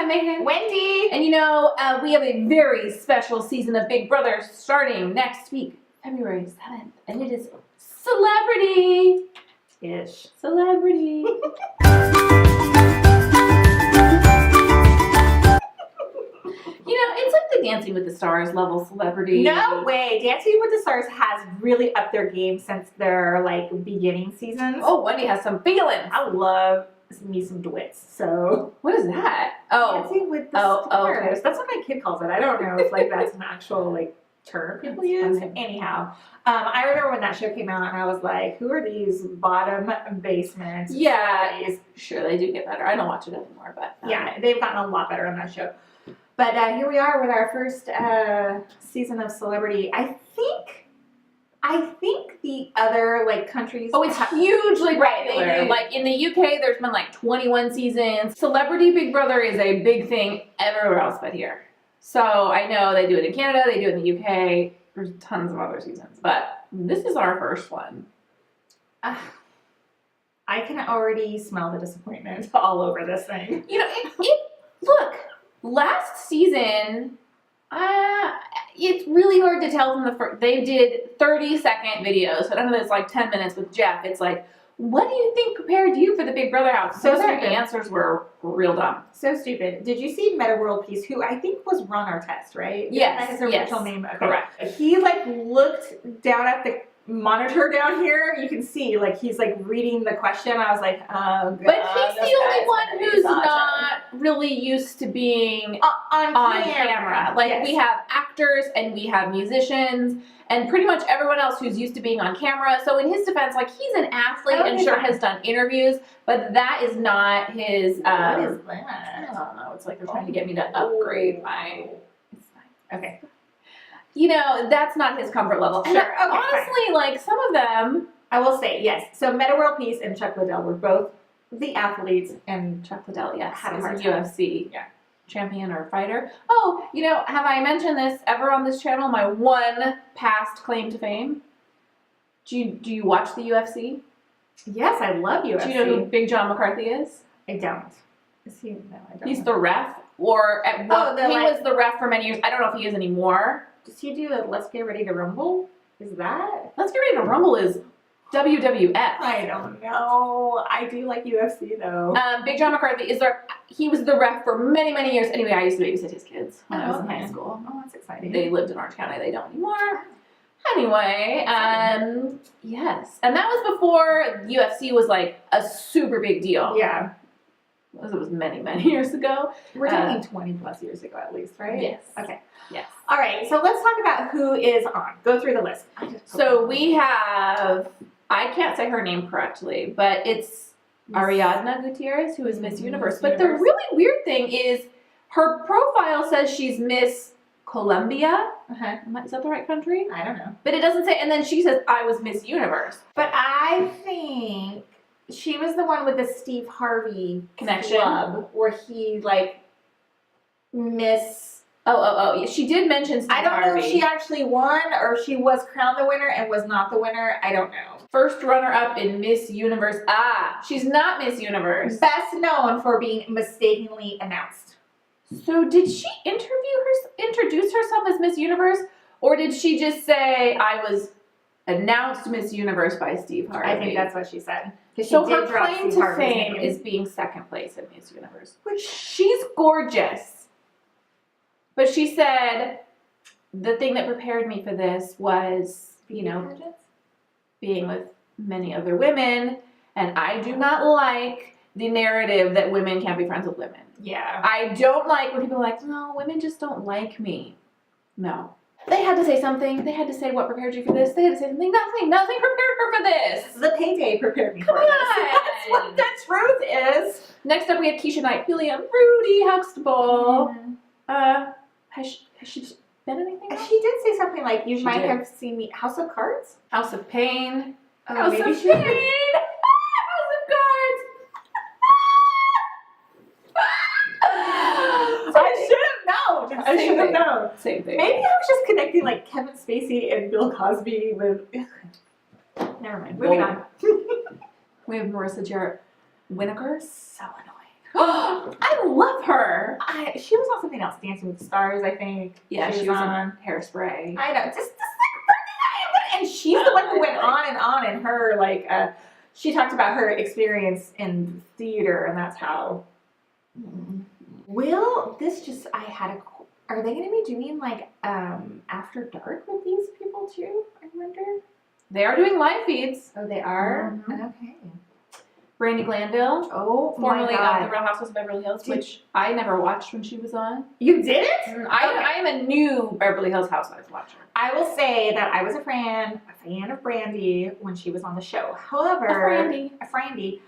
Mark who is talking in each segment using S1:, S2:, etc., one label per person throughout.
S1: I'm Megan.
S2: Wendy.
S1: And we have a very special season of Big Brother starting next week, February 7th. And it is celebrity-ish. Celebrity. It's like the Dancing with the Stars level celebrity.
S2: No way. Dancing with the Stars has really upped their game since their beginning seasons.
S1: Oh, Wendy has some feelings.
S2: I love me some duets. So
S1: what is that? Oh,
S2: Dancing with the Stars. Okay. That's what my kid calls it. I don't know if that's an actual term people use. Anyhow, I remember when that show came out, and I was like, "Who are these bottom basement?"
S1: Yeah, sure they do get better. I don't watch it anymore, but
S2: yeah, they've gotten a lot better on that show. But here we are with our first season of Celebrity. I think the other countries.
S1: Oh, it's hugely popular.
S2: Right,
S1: in the UK, there's been 21 seasons. Celebrity Big Brother is a big thing everywhere else but here. So I know they do it in Canada, they do it in the UK. There's tons of other seasons, but this is our first one.
S2: I can already smell the disappointment all over this thing.
S1: Look, last season, it's really hard to tell from the first. They did 30-second videos, so none of it's 10 minutes with Jeff. It's what do you think prepared you for the Big Brother house? So their answers were real dumb.
S2: So stupid. Did you see Meta World Peace, who I think was Ron Artest, right?
S1: Yes.
S2: That's his original name. Okay.
S1: Correct.
S2: He looked down at the monitor down here. You can see he's reading the question. I was like, oh god.
S1: But he's the only one who's not really used to being on camera.
S2: Yes.
S1: We have actors and we have musicians and pretty much everyone else who's used to being on camera. So in his defense, he's an athlete and has done interviews, but that is not his.
S2: What is that?
S1: I don't know. It's they're trying to get me to upgrade my. It's fine.
S2: Okay.
S1: That's not his comfort level.
S2: Sure.
S1: And honestly, some of them.
S2: I will say, yes. So Meta World Peace and Chuck Liddell were both the athletes, and
S1: Chuck Liddell, yes,
S2: had a
S1: is
S2: hard
S1: a
S2: time.
S1: UFC champion or fighter. Oh, have I mentioned this ever on this channel? My one past claim to fame. Do you watch the UFC?
S2: Yes, I love UFC.
S1: Do you know who Big John McCarthy is?
S2: I don't. Is he? No, I don't.
S1: He's the ref, or he was the ref for many years. I don't know if he is anymore.
S2: Does he do the Let's Get Ready to Rumble? Is that?
S1: Let's Get Ready to Rumble is WWF.
S2: I don't know. I do like UFC though.
S1: Big John McCarthy he was the ref for many, many years. Anyway, I used to babysit his kids when I was in high school.
S2: Oh, that's exciting.
S1: They lived in Orange County. They don't anymore. Anyway, yes. And that was before UFC was a super big deal.
S2: Yeah.
S1: It was many, many years ago.
S2: We're talking 20 plus years ago at least, right?
S1: Yes.
S2: Okay.
S1: Yes.
S2: All right, so let's talk about who is on. Go through the list.
S1: So we have, I can't say her name correctly, but it's Ariadna Gutierrez, who is Miss Universe. But the really weird thing is her profile says she's Miss Colombia. Is that the right country?
S2: I don't know.
S1: But it doesn't say, and then she says, I was Miss Universe.
S2: But I think she was the one with the Steve Harvey
S1: connection
S2: club where he Miss.
S1: Oh, she did mention Steve Harvey.
S2: I don't know if she actually won or if she was crowned the winner and was not the winner. I don't know.
S1: First runner-up in Miss Universe. She's not Miss Universe.
S2: Best known for being mistakenly announced.
S1: So did she introduce herself as Miss Universe, or did she just say, I was announced Miss Universe by Steve Harvey?
S2: I think that's what she said.
S1: So her claim to fame is being second place in Miss Universe. Which she's gorgeous. But she said, the thing that prepared me for this was, being with many other women, and I do not like the narrative that women can't be friends with women.
S2: Yeah.
S1: I don't like when people are like, no, women just don't like me. No. They had to say something. They had to say what prepared you for this. They had to say something. Nothing prepared her for this.
S2: The payday prepared me for this. That's what the truth is.
S1: Next up, we have Keisha Knight, Helium, Rudy Huxtable. Has she been anything else?
S2: She did say something like, you might have seen me. House of Cards?
S1: House of Pain.
S2: House of Pain.
S1: House of Cards.
S2: I should have known. I should have known.
S1: Same thing.
S2: Maybe I was just connecting Kevin Spacey and Bill Cosby with. Never mind. Moving on.
S1: We have Marissa Jarrett Winokur. So annoying. I love her.
S2: she was on something else, Dancing with the Stars, I think.
S1: Yeah, she was on Hairspray.
S2: I know, just and she's the one who went on and her, like, she talked about her experience in theater, and that's how. Will this just, are they going to be doing, like, After Dark with these people, too, I wonder?
S1: They are doing live feeds.
S2: Oh, they are?
S1: Mm-hmm.
S2: Okay.
S1: Brandy Glanville, formerly of The Real Housewives of Beverly Hills, which I never watched when she was on.
S2: You didn't?
S1: I am a new Beverly Hills Housewives watcher.
S2: I will say that I was a fan of Brandy when she was on the show. However, a Frandy,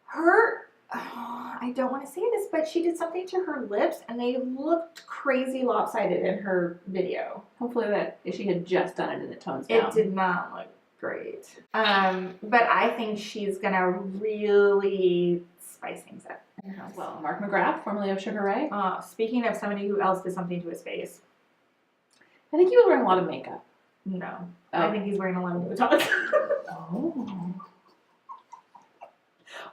S2: her, I don't want to say this, but she did something to her lips and they looked crazy lopsided in her video.
S1: Hopefully that if she had just done it and it tones down.
S2: It did not look great. But I think she's gonna really spice things up in her house.
S1: Well, Mark McGrath, formerly of Sugar Ray.
S2: Speaking of somebody who else did something to his face.
S1: I think he was wearing a lot of makeup.
S2: No. I think he's wearing a lot of Botox.
S1: Oh.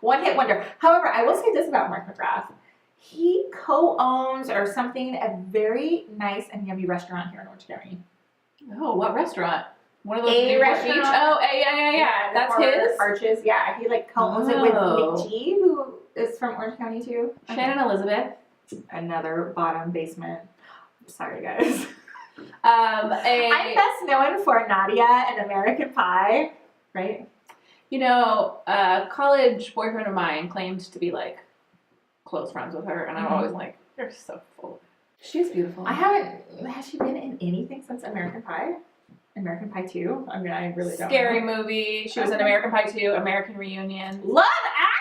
S2: One hit wonder. However, I will say this about Mark McGrath. He co-owns or something a very nice and yummy restaurant here in Orange County.
S1: Oh, what restaurant? One of those
S2: A restaurant.
S1: Beach? Oh, yeah. That's his?
S2: Arches, yeah. He like co-owns it with Nick G, who is from Orange County too.
S1: Shannon Elizabeth.
S2: Another bottom basement. Sorry, guys.
S1: I'm
S2: I'm best known for Nadia and American Pie, right?
S1: You know, a college boyfriend of mine claimed to be like close friends with her, and I'm always like, you're so full. She's beautiful.
S2: Has she been in anything since American Pie? American Pie 2? I mean, I really don't
S1: Scary
S2: know.
S1: movie. She was in American Pie 2, American Reunion.
S2: Love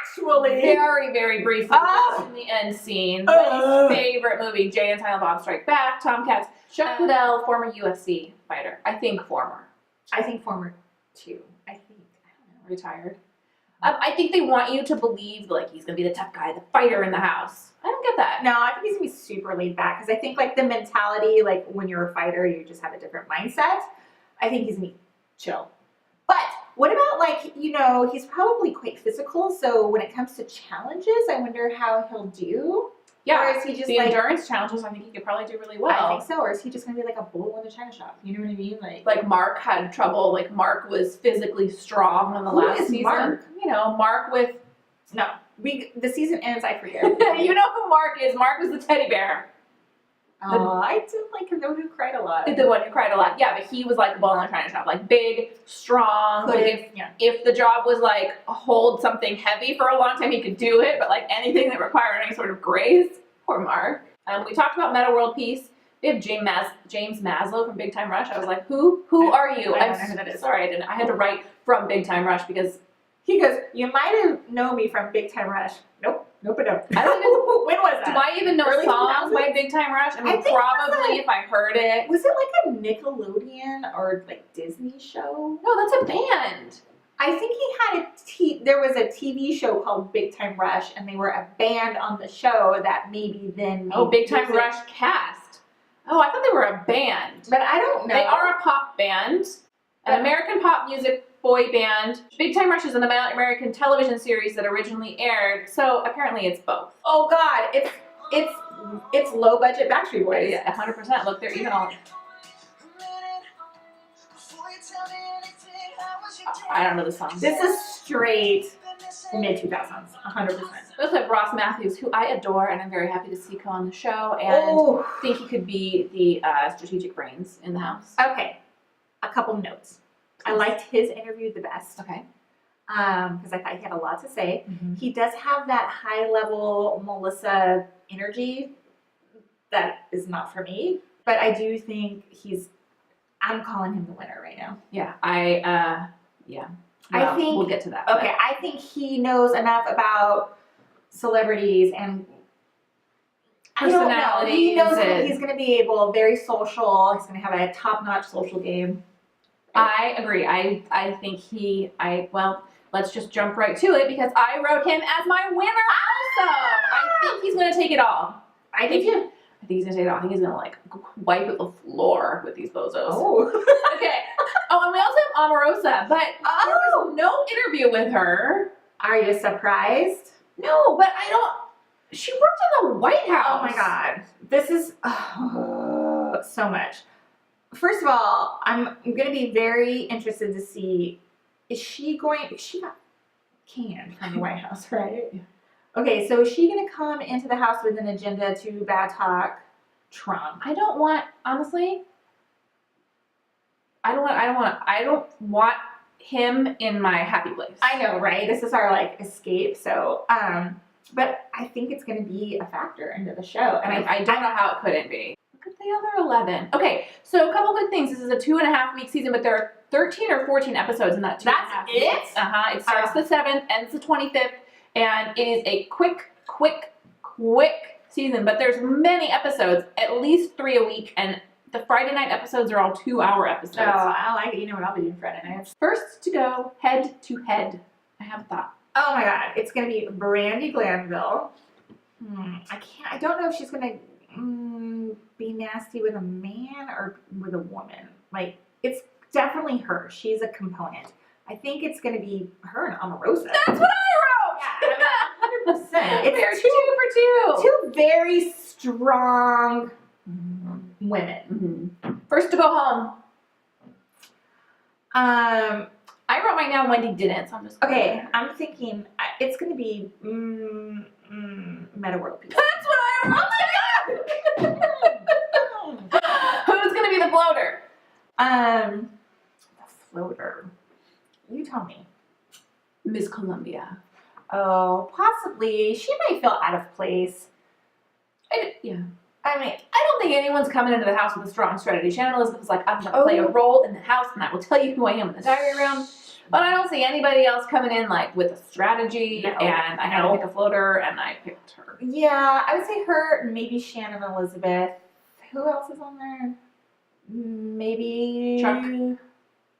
S2: Actually!
S1: Very, very briefly. In the end scene. But his favorite movie, Jay and Silent Bob Strike Back, Tomcats. Chuck Liddell, former UFC fighter. I think former.
S2: I think former too. I don't know.
S1: Retired. I think they want you to believe like he's gonna be the tough guy, the fighter in the house. I don't get that.
S2: No, I think he's gonna be super laid back because I think like the mentality, like when you're a fighter, you just have a different mindset. I think he's gonna be chill. But what about like, you know, he's probably quite physical, so when it comes to challenges, I wonder how he'll do.
S1: Yeah,
S2: or is he just
S1: the
S2: like
S1: endurance challenges? I think he could probably do really well.
S2: I think so. Or is he just gonna be like a bull in the china shop? You know what I mean?
S1: Like Mark had trouble. Like Mark was physically strong on the last season.
S2: Mark?
S1: You know, Mark with
S2: the season ends. I forget.
S1: You know who Mark is? Mark was the teddy bear.
S2: I did like him though, who cried a lot.
S1: The one who cried a lot. Yeah, but he was like a bull in the china shop. Like big, strong. If the job was like hold something heavy for a long time, he could do it. But like anything that required any sort of grace, poor Mark. We talked about Meta World Peace. We have James Maslow from Big Time Rush. I was like, who are you?
S2: I don't know who that is.
S1: Sorry, I didn't. I had to write from Big Time Rush because
S2: he goes, you might have known me from Big Time Rush. Nope, I don't.
S1: I don't even.
S2: When was that?
S1: Do I even know
S2: Early
S1: songs
S2: 2000s?
S1: by Big Time Rush? I mean,
S2: I think
S1: probably if I heard it.
S2: Was it like a Nickelodeon or like Disney show?
S1: No, that's a band.
S2: I think he had there was a TV show called Big Time Rush, and they were a band on the show that maybe then made
S1: Big Time
S2: music.
S1: Rush cast. Oh, I thought they were a band.
S2: But I don't know.
S1: They are a pop band, an American pop music boy band. Big Time Rush is an American television series that originally aired, so apparently it's both.
S2: Oh God, it's low budget Backstreet Boys.
S1: Yeah, 100%. Look, they're even all. I don't know the song.
S2: This is straight mid 2000s, 100%.
S1: We also have Ross Matthews, who I adore, and I'm very happy to see come on the show, and think he could be the strategic brains in the house.
S2: Okay, a couple notes. I liked his interview the best.
S1: Okay.
S2: Because I thought he had a lot to say.
S1: Mm-hmm.
S2: He does have that high level Melissa energy that is not for me, but I do think I'm calling him the winner right now.
S1: Yeah, I think we'll get to that.
S2: Okay, I think he knows enough about celebrities and
S1: personalities.
S2: He knows that he's going to be very social. He's going to have a top-notch social game.
S1: I agree. I think let's just jump right to it because I wrote him as my winner also. I think he's going to take it all.
S2: I think
S1: he's going to take it all. I think he's going to like wipe the floor with these bozos.
S2: Oh.
S1: Okay. Oh, and we also have Omarosa, but there was no interview with her.
S2: Are you surprised?
S1: No, but She worked in the White House.
S2: Oh my God. This is so much. First of all, I'm going to be very interested to see, she got canned from the White House, right? Okay, so is she going to come into the House with an agenda to bad talk Trump?
S1: I don't want him in my happy place.
S2: I know, right? This is our like escape. So, but I think it's going to be a factor into the show, and
S1: I don't know how it couldn't be. Look at the other 11. Okay, so a couple quick things. This is a 2.5-week season, but there are 13 or 14 episodes in that 2.5
S2: That's
S1: weeks.
S2: it?
S1: It starts the 7th, ends the 25th, and it is a quick season. But there's many episodes, at least 3 a week, and the Friday night episodes are all 2-hour episodes.
S2: Oh, I like it. You know what I'll be doing Friday nights?
S1: First to go, head to head. I have a thought.
S2: Oh my God, it's gonna be Brandi Glanville. I don't know if she's gonna be nasty with a man or with a woman. Like, it's definitely her. She's a component. I think it's gonna be her and Omarosa.
S1: That's what I wrote.
S2: Yeah, 100%. It's
S1: They're 2 for 2.
S2: two very strong women.
S1: First to go home. I wrote mine down. Wendy didn't, so I'm just
S2: Okay, I'm thinking it's gonna be Meta World Peace.
S1: That's what I wrote. Oh my God. Who's gonna be the floater?
S2: The floater. You tell me.
S1: Miss Columbia.
S2: Oh, possibly. She might feel out of place.
S1: Yeah.
S2: I mean,
S1: I don't think anyone's coming into the house with a strong strategy. Shannon Elizabeth is like, I'm going to play a role in the house, and I will tell you who I am in the diary room. But I don't see anybody else coming in like with a strategy. And I had to pick a floater, and I picked her.
S2: Yeah, I would say her. Maybe Shannon Elizabeth. Who else is on there? Maybe
S1: Chuck.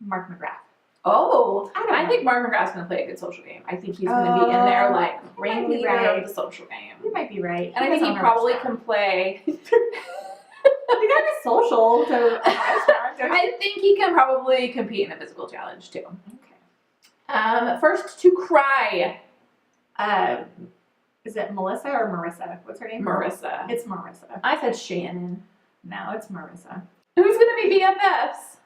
S2: Mark McGrath.
S1: Oh, I
S2: know.
S1: think Mark McGrath's going to play a good social game. I think he's going to be in there like ringleader of the social game.
S2: You might be right.
S1: And I think he probably can play.
S2: You got to be social to.
S1: I think he can probably compete in a physical challenge too.
S2: Okay.
S1: First to cry.
S2: Is it Melissa or Marissa? What's her name?
S1: Marissa.
S2: It's Marissa.
S1: I said Shannon.
S2: No, it's Marissa.
S1: Who's going to be BFFs?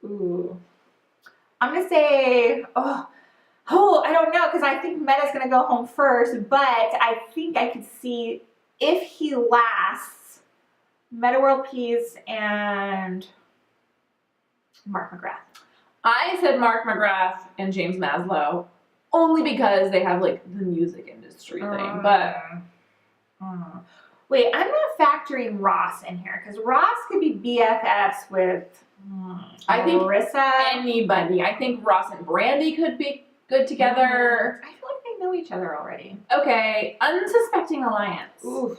S2: Ooh. I'm gonna say, I don't know, because I think Meta's gonna go home first, but I think I could see if he lasts, Meta World Peace and Mark McGrath.
S1: I said Mark McGrath and James Maslow only because they have like the music industry thing, but
S2: wait, I'm not factoring Ross in here because Ross could be BFFs with
S1: I think
S2: Marissa.
S1: Anybody. I think Ross and Brandi could be good together.
S2: I feel like they know each other already.
S1: Okay, unsuspecting alliance.
S2: Oof.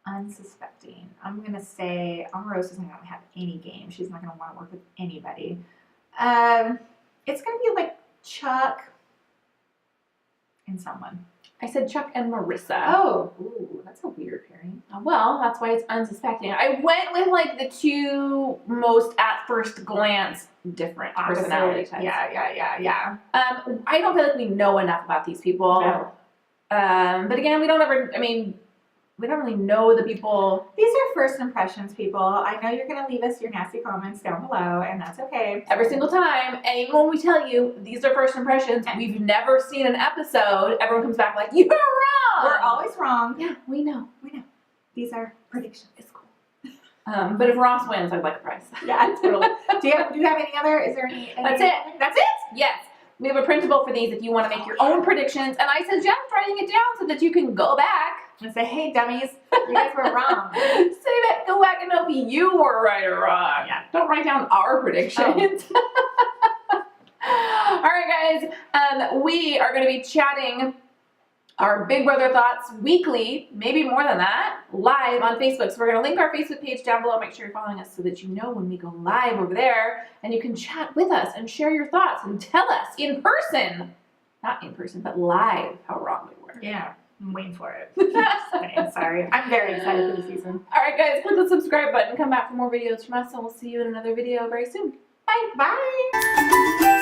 S2: Unsuspecting. I'm gonna say Omarosa's not gonna have any game. She's not gonna want to work with anybody. It's gonna be like Chuck and someone.
S1: I said Chuck and Marissa.
S2: Oh, ooh, that's a weird pairing.
S1: Well, that's why it's unsuspecting. I went with like the two most at first glance different personality types.
S2: Yeah.
S1: I don't feel like we know enough about these people.
S2: No.
S1: But again, we don't really know the people.
S2: These are first impressions, people. I know you're going to leave us your nasty comments down below, and that's okay.
S1: Every single time, and even when we tell you these are first impressions, we've never seen an episode, everyone comes back like, you're wrong!
S2: We're always wrong.
S1: Yeah, we know.
S2: These are predictions.
S1: It's cool. But if Ross wins, I'd like a prize.
S2: Yeah, totally. Do you have any other? Is there any?
S1: That's it.
S2: That's it?
S1: Yes. We have a printable for these if you want to make your own predictions, and I suggest writing it down so that you can go back
S2: and say, hey, dummies, you guys were wrong.
S1: Save it. Go back and know if you were right or wrong.
S2: Yeah.
S1: Don't write down our predictions. Oh. All right, guys. We are going to be chatting our Big Brother thoughts weekly, maybe more than that, live on Facebook. So we're going to link our Facebook page down below. Make sure you're following us so that you know when we go live over there, and you can chat with us and share your thoughts and tell us in person, not in person, but live, how wrong we were.
S2: Yeah. I'm waiting for it. Sorry. I'm very excited for the season.
S1: All right, guys, click the subscribe button. Come back for more videos from us, and we'll see you in another video very soon. Bye.
S2: Bye.